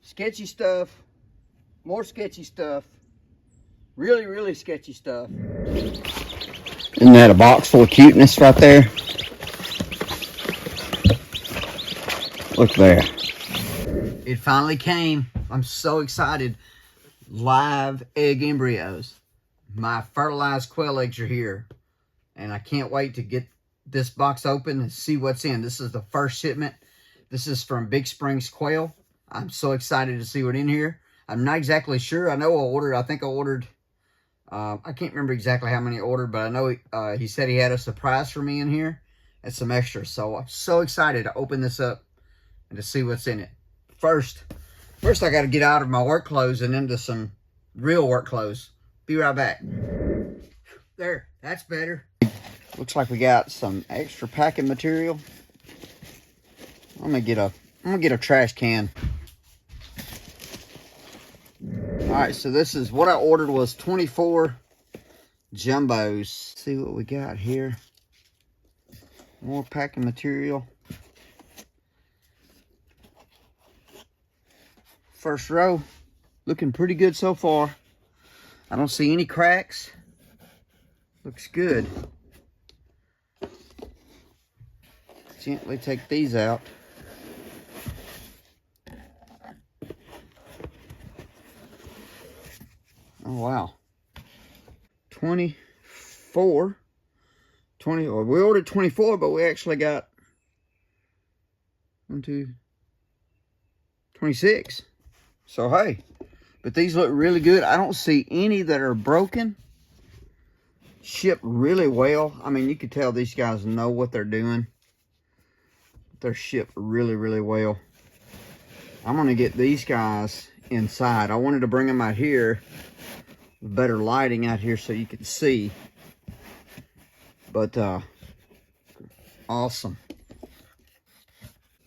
sketchy stuff, more sketchy stuff, really, really sketchy stuff. Isn't that a box full of cuteness right there? Look there. It finally came. I'm so excited. Live egg embryos. My fertilized quail eggs are here. And I can't wait to get this box open and see what's in. This is the first shipment. This is from Big Springs Quail. I'm so excited to see what's in here. I'm not exactly sure. I know I think I ordered, I can't remember exactly how many I ordered, but I know he said he had a surprise for me in here and some extras. So I'm so excited to open this up and to see what's in it. First I got to get out of my work clothes and into some real work clothes. Be right back. There, that's better. Looks like we got some extra packing material. I'm gonna get a trash can. All right, so this is what I ordered was 24 jumbos. Let's see what we got here. More packing material. First row, looking pretty good so far. I don't see any cracks. Looks good. Gently take these out. Oh wow. 24. 20, or we ordered 24, but we actually got 26. So hey, but these look really good. I don't see any that are broken. Shipped really well. I mean, you can tell these guys know what they're doing. They're shipped really, really well. I'm going to get these guys inside. I wanted to bring them out here. Better lighting out here so you can see. But, awesome.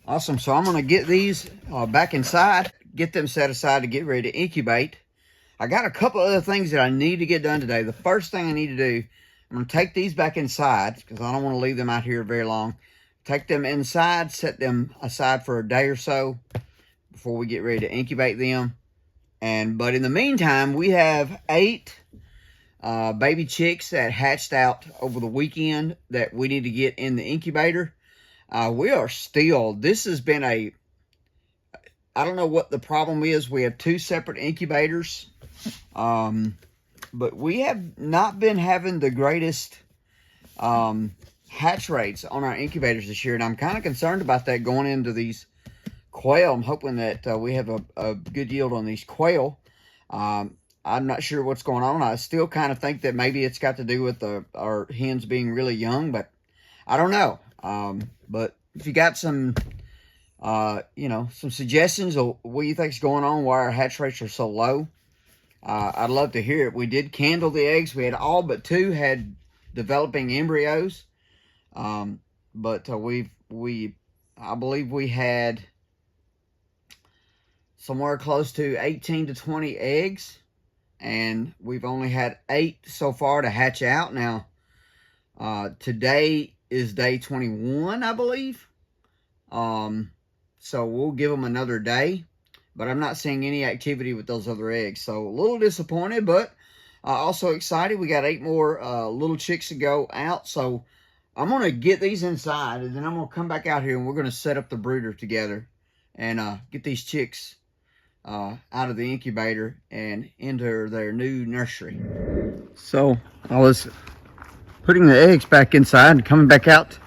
Awesome. So I'm going to get these back inside. Get them set aside to get ready to incubate. I got a couple other things that I need to get done today. The first thing I need to do, I'm going to take these back inside because I don't want to leave them out here very long. Take them inside, set them aside for a day or so before we get ready to incubate them. But in the meantime, we have 8 baby chicks that hatched out over the weekend that we need to get in the incubator. We are still, this has been I don't know what the problem is. We have 2 separate incubators. But we have not been having the greatest hatch rates on our incubators this year. And I'm kind of concerned about that going into these quail. I'm hoping that we have a good yield on these quail. I'm not sure what's going on. I still kind of think that maybe it's got to do with our hens being really young, but I don't know. But if you got some, some suggestions of what you think is going on, why our hatch rates are so low, I'd love to hear it. We did candle the eggs. We had all but 2 had developing embryos. But I believe we had somewhere close to 18 to 20 eggs, and we've only had 8 so far to hatch out. Now, today is day 21, I believe. So we'll give them another day, but I'm not seeing any activity with those other eggs. So a little disappointed, but also excited. We got 8 more little chicks to go out. So I'm going to get these inside, and then I'm going to come back out here, and we're going to set up the brooder together and get these chicks out of the incubator and into their new nursery. So I was putting the eggs back inside and coming back out,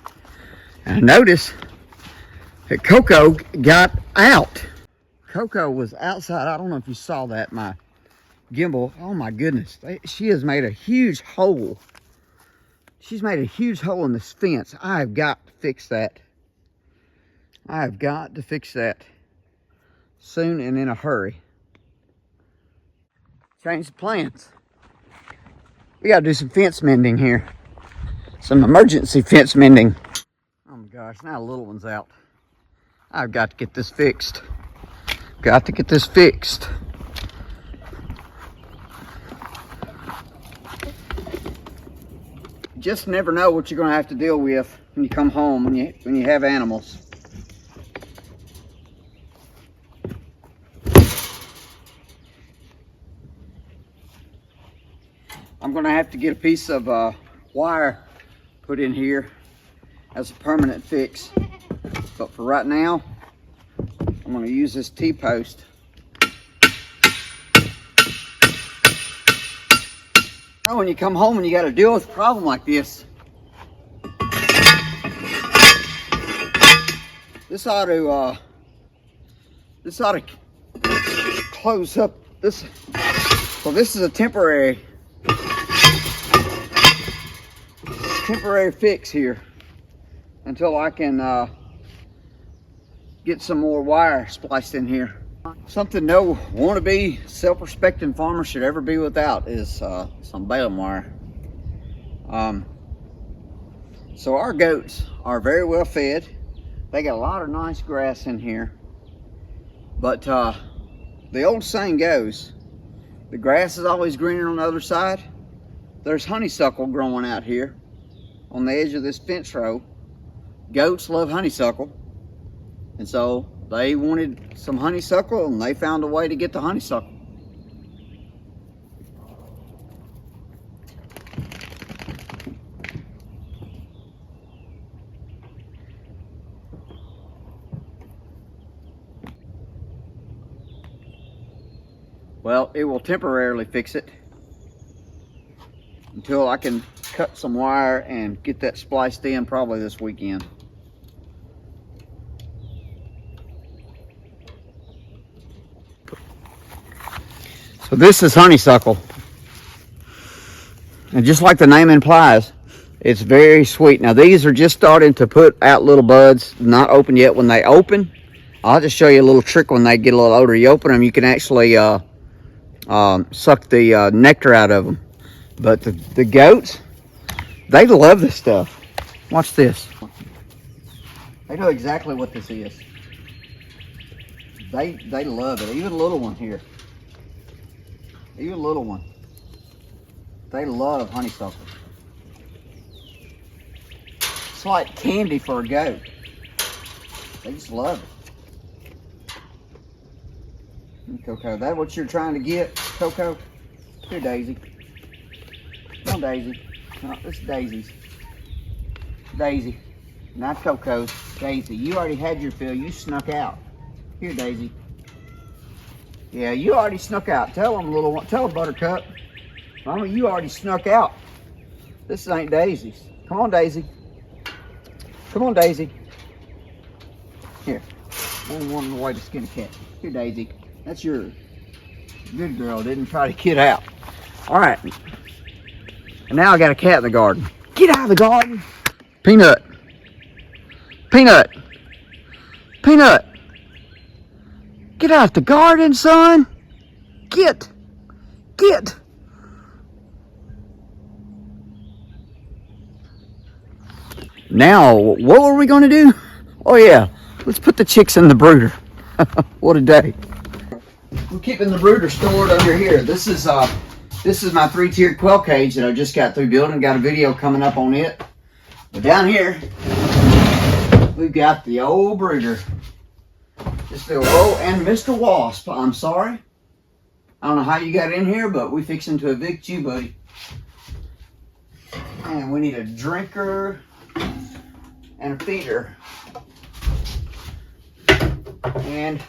and I noticed that Coco got out. Coco was outside. I don't know if you saw that, my gimbal. Oh my goodness. She has made a huge hole. She's made a huge hole in this fence. I've got to fix that. I've got to fix that soon and in a hurry. Change the plans. We got to do some fence mending here. Some emergency fence mending. Oh my gosh, now the little one's out. I've got to get this fixed. Got to get this fixed. Just never know what you're going to have to deal with when you come home, when you have animals. I'm gonna have to get a piece of wire put in here as a permanent fix. But for right now, I'm gonna use this T-post. When you come home and you got to deal with a problem like this, this ought to close up this. So this is a temporary fix here until I can get some more wire spliced in here. Something no wannabe self-respecting farmer should ever be without is some baling wire. So our goats are very well fed. They got a lot of nice grass in here. But the old saying goes, the grass is always greener on the other side. There's honeysuckle growing out here on the edge of this fence row. Goats love honeysuckle. And so they wanted some honeysuckle and they found a way to get the honeysuckle. Well, it will temporarily fix it until I can cut some wire and get that spliced in probably this weekend. So this is honeysuckle, and just like the name implies, it's very sweet. Now these are just starting to put out little buds, not open yet. When they open, I'll just show you a little trick. When they get a little older, you open them, you can actually suck the nectar out of them. But the goats, they love this stuff. Watch this. They know exactly what this is. They love it. Even a little one here. Even a little one. They love honeysuckle. It's like candy for a goat. They just love it. Coco, that what you're trying to get, Coco? Here, Daisy. Come on, Daisy. No, this is Daisy's. Daisy. Not Coco's. Daisy. You already had your fill. You snuck out. Here, Daisy. Yeah, you already snuck out. Tell them, little one. Tell them, Buttercup. Mama, you already snuck out. This ain't Daisy's. Come on, Daisy. Come on, Daisy. Here. Only one way to skin a cat. Here, Daisy. That's yours. Good girl. Didn't try to get out. All right. And now I got a cat in the garden. Get out of the garden. Peanut. Peanut. Peanut. Get out the garden, son. Get. Get. Now, what were we going to do? Oh, yeah. Let's put the chicks in the brooder. What a day. We're keeping the brooder stored under here. This is my 3-tiered quail cage that I just got through building. Got a video coming up on it. But down here, we've got the old brooder. Just the old, and Mr. Wasp. I'm sorry. I don't know how you got in here, but we fixing to evict you, buddy. And we need a drinker and a feeder. And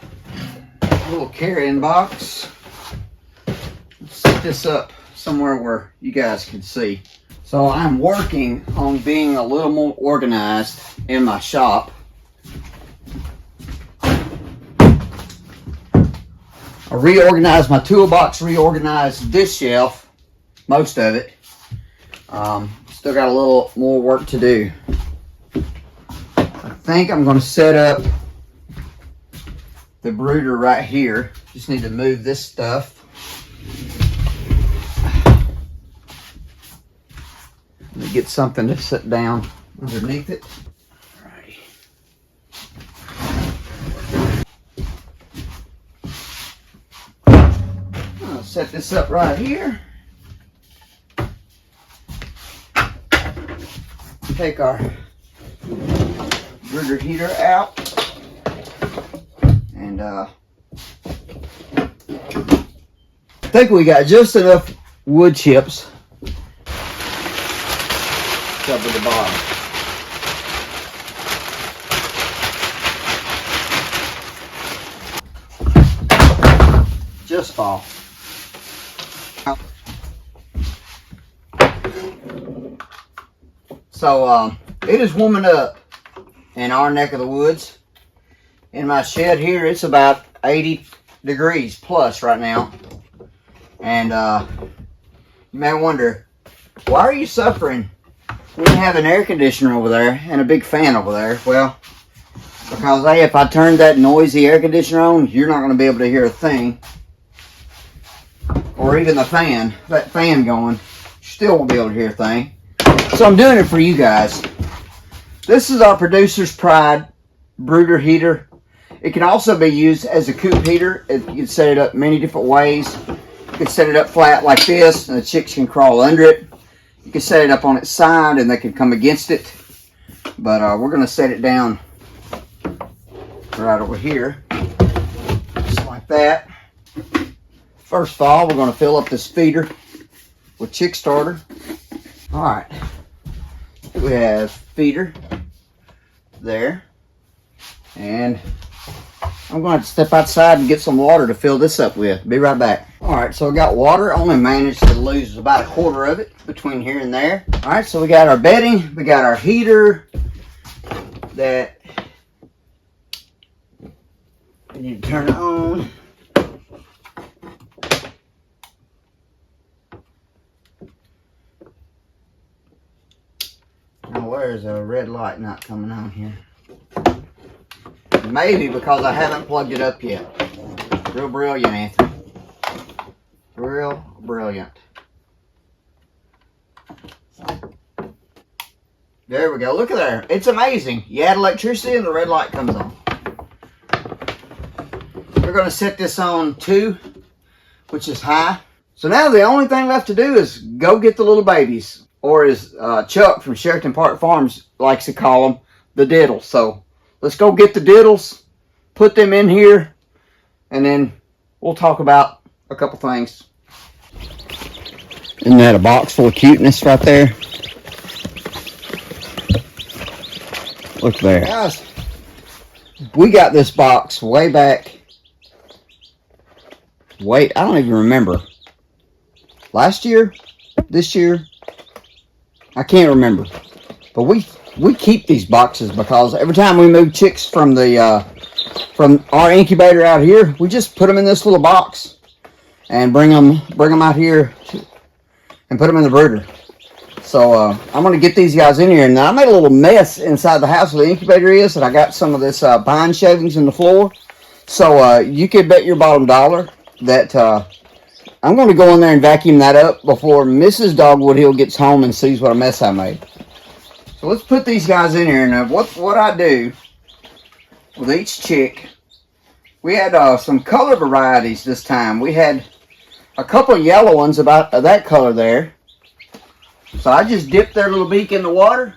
a little carrying box. Let's set this up somewhere where you guys can see. So I'm working on being a little more organized in my shop. I reorganized my toolbox, reorganized this shelf, most of it. Still got a little more work to do. I think I'm going to set up the brooder right here. Just need to move this stuff. Let me get something to sit down underneath it. Alrighty. I'll set this up right here. Take our brooder heater out. And I think we got just enough wood chips cover the bottom. Just fall. So it is warming up in our neck of the woods. In my shed here, it's about 80 degrees plus right now. And you may wonder, why are you suffering when you have an air conditioner over there and a big fan over there? Well, because hey, if I turned that noisy air conditioner on, you're not going to be able to hear a thing. Or even the fan, that fan going, you still won't be able to hear a thing. So I'm doing it for you guys. This is our Producer's Pride Brooder heater. It can also be used as a coop heater. You can set it up many different ways. You can set it up flat like this, and the chicks can crawl under it. You can set it up on its side, and they can come against it. But we're going to set it down right over here, just like that. First of all, we're going to fill up this feeder with chick starter. All right, we have feeder there, and I'm going to step outside and get some water to fill this up with. Be right back. All right, so I got water. I only managed to lose about 1/4 of it between here and there. All right, so we got our bedding, we got our heater that we need to turn on. Now, where's a red light not coming on here? Maybe because I haven't plugged it up yet. Real brilliant, Anthony. Real brilliant. There we go. Look at there. It's amazing. You add electricity and the red light comes on. We're going to set this on 2, which is high. So now the only thing left to do is go get the little babies. Or as Chuck from Sheraton Park Farms likes to call them, the diddles. So let's go get the diddles, put them in here, and then we'll talk about a couple things. Isn't that a box full of cuteness right there? Look there. Guys, we got this box way back. I don't even remember. Last year? This year? I can't remember. But we keep these boxes because every time we move chicks from our incubator out here, we just put them in this little box and bring them out here and put them in the brooder. So I'm going to get these guys in here. Now I made a little mess inside the house where the incubator is, and I got some of this pine shavings in the floor. So you could bet your bottom dollar that I'm going to go in there and vacuum that up before Mrs. Dogwood Hill gets home and sees what a mess I made. So let's put these guys in here. Now what I do with each chick, we had some color varieties this time. We had a couple of yellow ones about that color there. So I just dipped their little beak in the water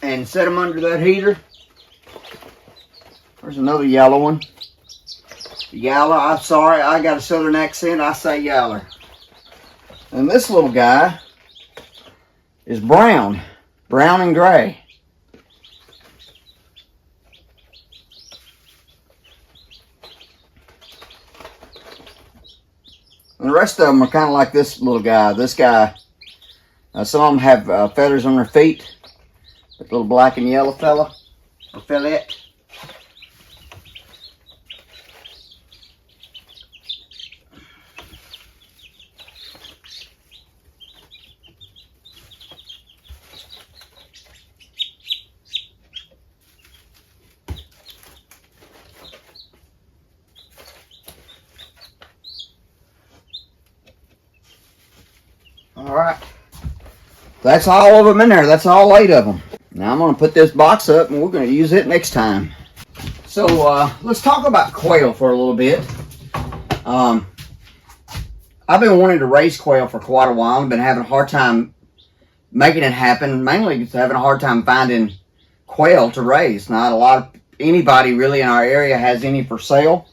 and set them under that heater. There's another yellow one. Yaller, I'm sorry, I got a southern accent, I say yaller. And this little guy is brown and gray. And the rest of them are kind of like this little guy. This guy, some of them have feathers on their feet. That little black and yellow fella, or fellette. Alright, that's all of them in there. That's all 8 of them. Now I'm going to put this box up and we're going to use it next time. So let's talk about quail for a little bit. I've been wanting to raise quail for quite a while. I've been having a hard time making it happen. Mainly just having a hard time finding quail to raise. Not anybody really in our area has any for sale.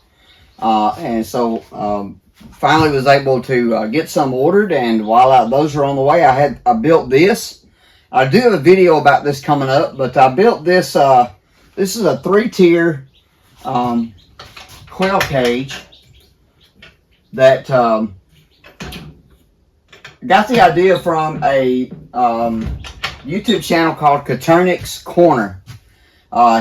And so finally was able to get some ordered, and while those are on the way, I built this. I do have a video about this coming up, but I built this. This is a 3-tier quail cage that got the idea from a YouTube channel called Coternic's Corner.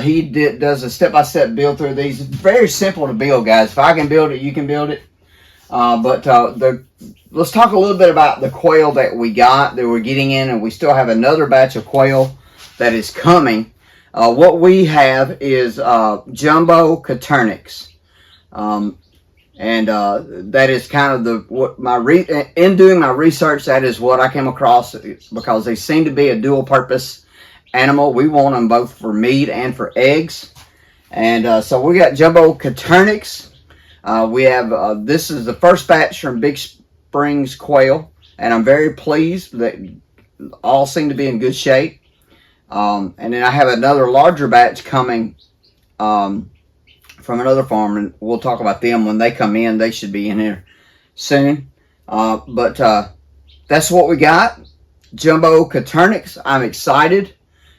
He does a step-by-step build through these. It's very simple to build, guys. If I can build it, you can build it. Let's talk a little bit about the quail that we got, that we're getting in, and we still have another batch of quail that is coming. What we have is jumbo Coternic's. That is kind of in doing my research, that is what I came across, because they seem to be a dual purpose animal. We want them both for meat and for eggs. And so we got jumbo Coternic's. We have, this is the first batch from Big Springs Quail, and I'm very pleased that all seem to be in good shape. And then I have another larger batch coming from another farm, and we'll talk about them when they come in. They should be in here soon. That's what we got. Jumbo Coternic's. I'm excited.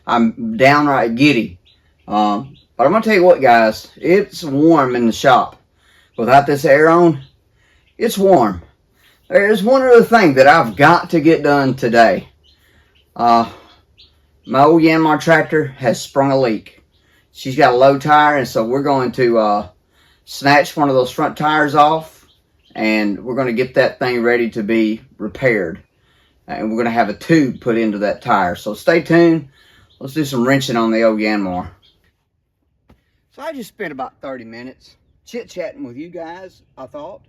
I'm downright giddy. But I'm going to tell you what, guys. It's warm in the shop. Without this air on, it's warm. There's one other thing that I've got to get done today. My old Yanmar tractor has sprung a leak. She's got a low tire, and so we're going to snatch one of those front tires off, and we're going to get that thing ready to be repaired. And we're going to have a tube put into that tire. So stay tuned. Let's do some wrenching on the old Yanmar. So I just spent about 30 minutes chit-chatting with you guys, I thought.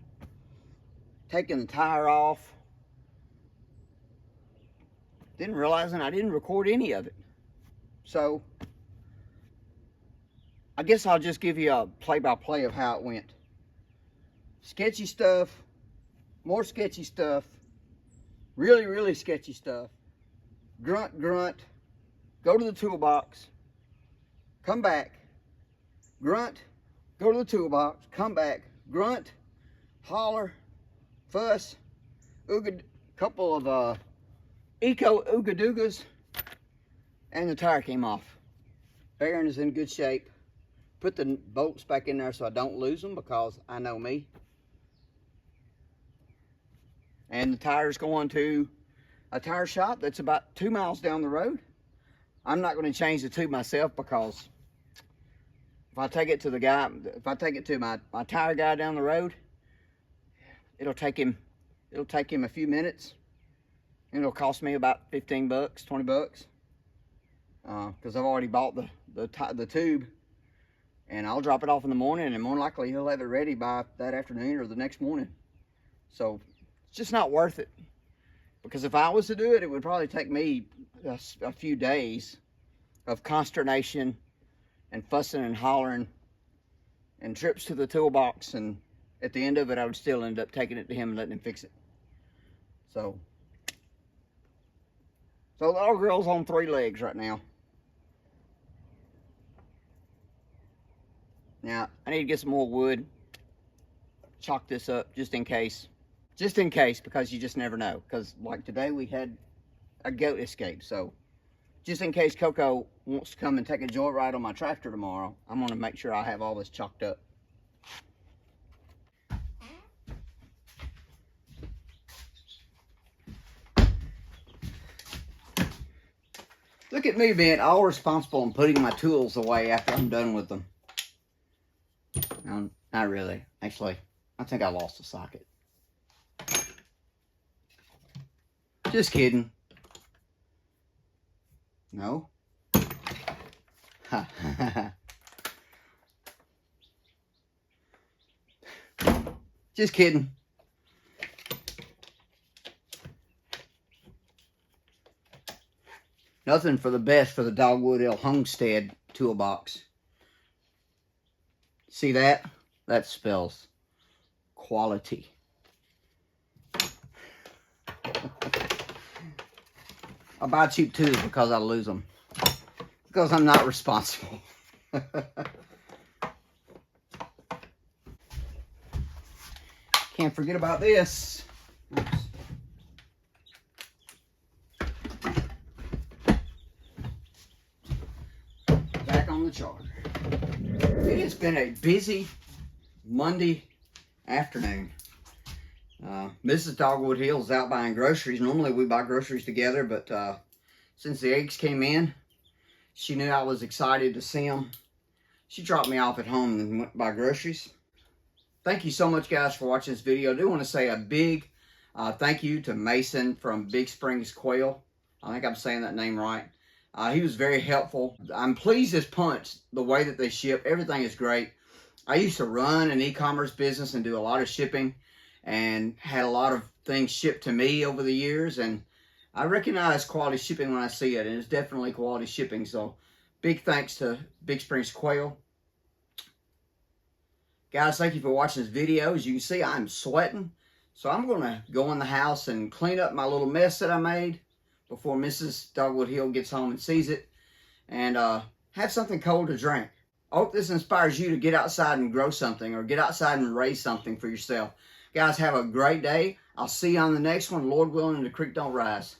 Taking the tire off. Didn't realize I didn't record any of it. So I guess I'll just give you a play-by-play of how it went. Sketchy stuff, more sketchy stuff, really, really sketchy stuff. Grunt, grunt, go to the toolbox, come back, grunt, go to the toolbox, come back, grunt, holler, fuss, couple of eco ooga-doogas, and the tire came off. Bearing is in good shape. Put the bolts back in there so I don't lose them, because I know me. And the tire's going to a tire shop that's about 2 miles down the road. I'm not going to change the tube myself, because if I take it to my tire guy down the road, it'll take him a few minutes, and it'll cost me about 15 bucks, 20 bucks, because I've already bought the tube. And I'll drop it off in the morning, and more likely he'll have it ready by that afternoon or the next morning. So it's just not worth it. Because if I was to do it, it would probably take me a few days of consternation and fussing and hollering and trips to the toolbox. And at the end of it, I would still end up taking it to him and letting him fix it. So the little girl's on 3 legs right now. Now, I need to get some more wood, chalk this up just in case, because you just never know. Because like today we had a goat escape, so just in case Coco wants to come and take a joyride on my tractor tomorrow, I'm going to make sure I have all this chalked up. Look at me being all responsible and putting my tools away after I'm done with them. No, not really. Actually, I think I lost a socket. Just kidding. No. Just kidding. Nothing for the best for the Dogwood L Homestead toolbox. See that? That spells quality. I buy cheap tools because I lose them. Because I'm not responsible. Can't forget about this. Oops. Back on the charger. It has been a busy Monday afternoon. Mrs. Dogwood Hill is out buying groceries. Normally we buy groceries together, but since the eggs came in, she knew I was excited to see them. She dropped me off at home and went to buy groceries. Thank you so much, guys, for watching this video. I do want to say a big thank you to Mason from Big Springs Quail. I think I'm saying that name right. He was very helpful. I'm pleased as punch the way that they ship. Everything is great. I used to run an e-commerce business and do a lot of shipping and had a lot of things shipped to me over the years, and I recognize quality shipping when I see it, and it's definitely quality shipping. So big thanks to Big Springs Quail. Guys, thank you for watching this video. As you can see, I'm sweating. So I'm going to go in the house and clean up my little mess that I made before Mrs. Dogwood Hill gets home and sees it. And have something cold to drink. I hope this inspires you to get outside and grow something, or get outside and raise something for yourself. Guys, have a great day. I'll see you on the next one. Lord willing, the creek don't rise.